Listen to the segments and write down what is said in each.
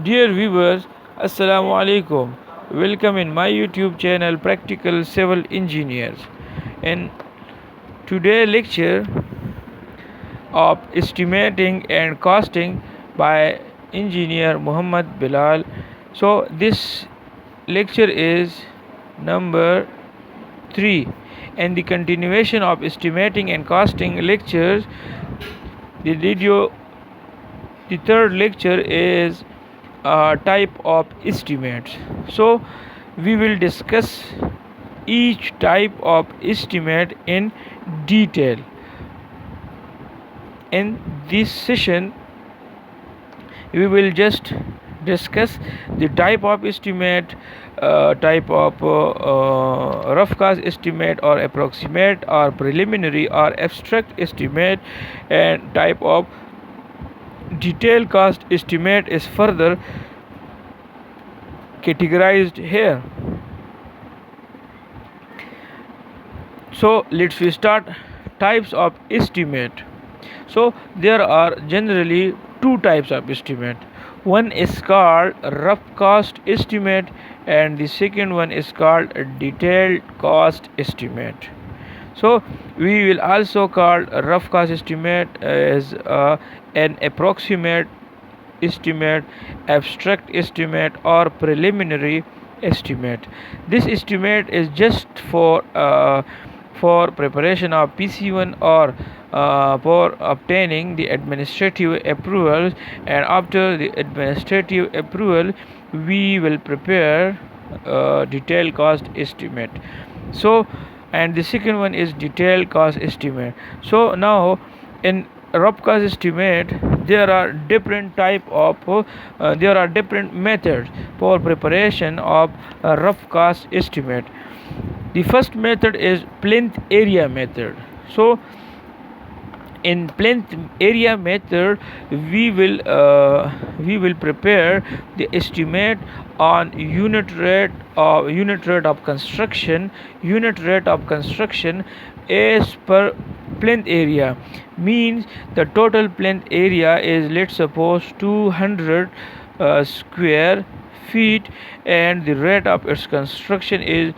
Dear viewers, Assalamu alaikum. Welcome in my YouTube channel Practical Civil Engineers. In today's lecture of estimating and costing by engineer Muhammad Bilal. So this lecture is number 3 and the continuation of estimating and costing lectures. The video the third lecture is type of estimates. So we will discuss each type of estimate in detail. In this session we will just discuss the type of estimate, type of rough cost estimate or approximate or preliminary or abstract estimate, and type of detailed cost estimate is further categorized here. So let's we start types of estimate. So there are generally two types of estimate. One is called rough cost estimate and the second one is called detailed cost estimate. So we will also call rough cost estimate as an approximate estimate, abstract estimate or preliminary estimate. This estimate is just for preparation of PC1 or for obtaining the administrative approvals, and after the administrative approval we will prepare detailed cost estimate. So and the second one is detailed cost estimate. So now in rough cost estimate there are different methods for preparation of a rough cost estimate. The first method is plinth area method. So in plinth area method we will prepare the estimate on unit rate of construction. Unit rate of construction as per plinth area means the total plinth area is, let's suppose, 200 square feet and the rate of its construction is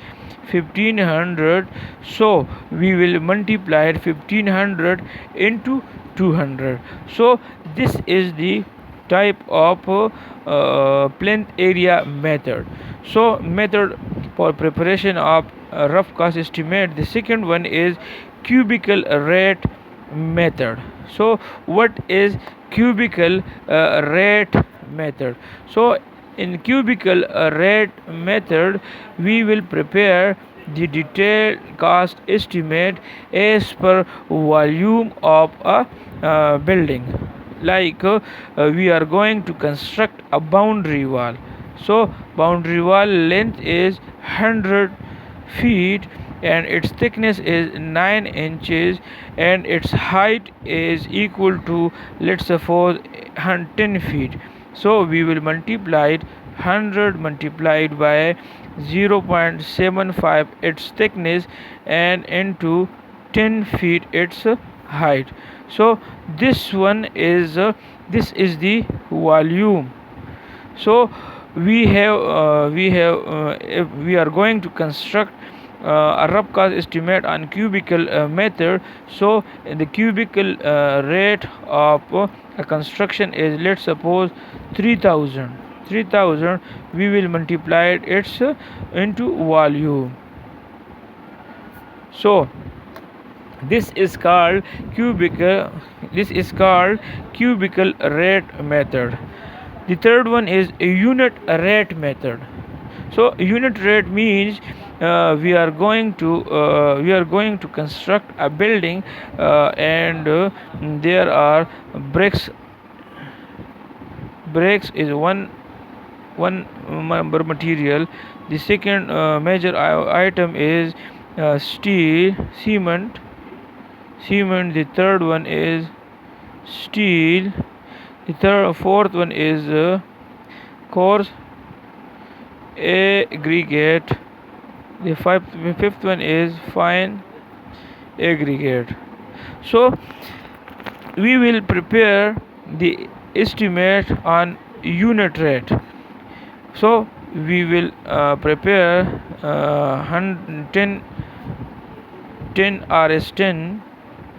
1500. So we will multiply 1500 into 200. So this is the type of plinth area method. So method for preparation of rough cost estimate. The second one is cubical rate method. So what is cubical rate method? So in cubical rate method we will prepare the detailed cost estimate as per volume of a building. Like we are going to construct a boundary wall. So boundary wall length is 100 feet and its thickness is 9 inches and its height is equal to, let's suppose, 10 feet. So we will multiply 100 multiplied by 0.75 its thickness and into 10 feet its height. So this is the volume. So if we are going to construct a rough cost estimate on cubical method. So the cubical rate of a construction is, let's suppose, 3000. We will multiply it into volume. So this is called cubical rate method. The third one is a unit rate method. So unit rate means we are going to construct a building and there are bricks. Bricks is one number material. The second major item is steel, cement. The third one is steel. The fourth one is coarse aggregate. The fifth one is fine aggregate. So we will prepare the estimate on unit rate. So we will prepare 10 Rs 10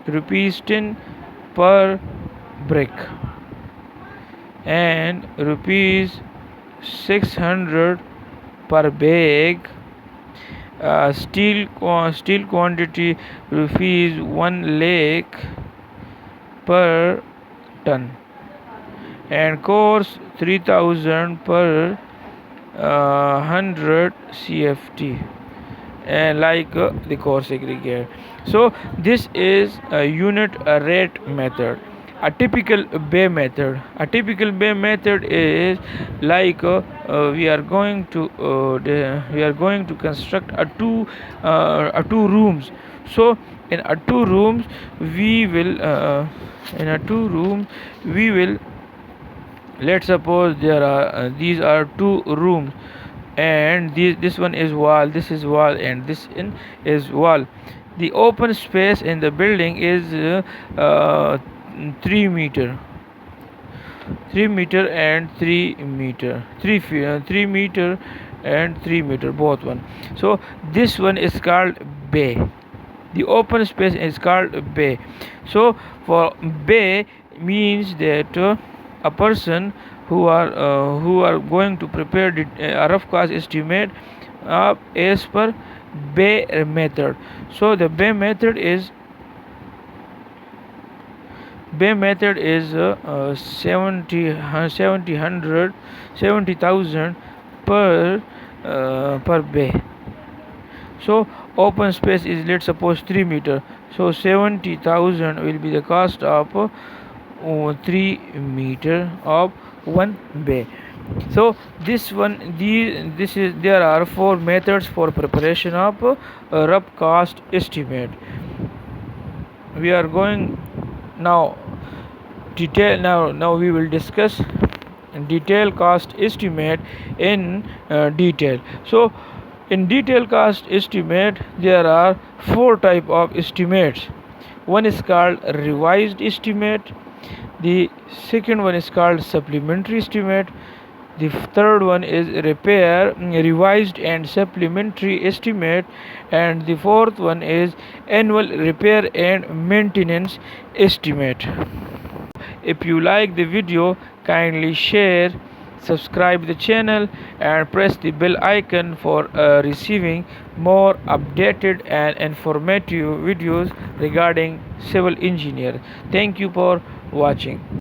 rupees 10 per brick and rupees 600 per bag. Steel quantity rupees 1 lakh per ton and course 3000 per 100 CFT and the course aggregate. So this is a unit rate method. A typical bay method is like we are going to construct a two rooms. So in a two rooms we will let's suppose there are these are two rooms, and this one is wall, this is wall, and this is wall. The open space in the building is 3 meter, 3 meter and 3 meter, 3 meter and 3 meter, both one. So this one is called bay. The open space is called bay. So for bay means that a person who are going to prepare a rough cost estimate as per bay method. So the bay method is 70,000 per bay. So open space is, let's suppose, 3 meter. So 70,000 will be the cost of 3 meter of one bay. So there are 4 methods for preparation of rough cost estimate. We are going now we will discuss detail cost estimate in detail. So in detail cost estimate there are 4 type of estimates. One is called revised estimate, the second one is called supplementary estimate, the third one is revised and supplementary estimate, and the fourth one is annual repair and maintenance estimate. If you like the video, kindly share, subscribe the channel and press the bell icon for receiving more updated and informative videos regarding civil engineer. Thank you for watching.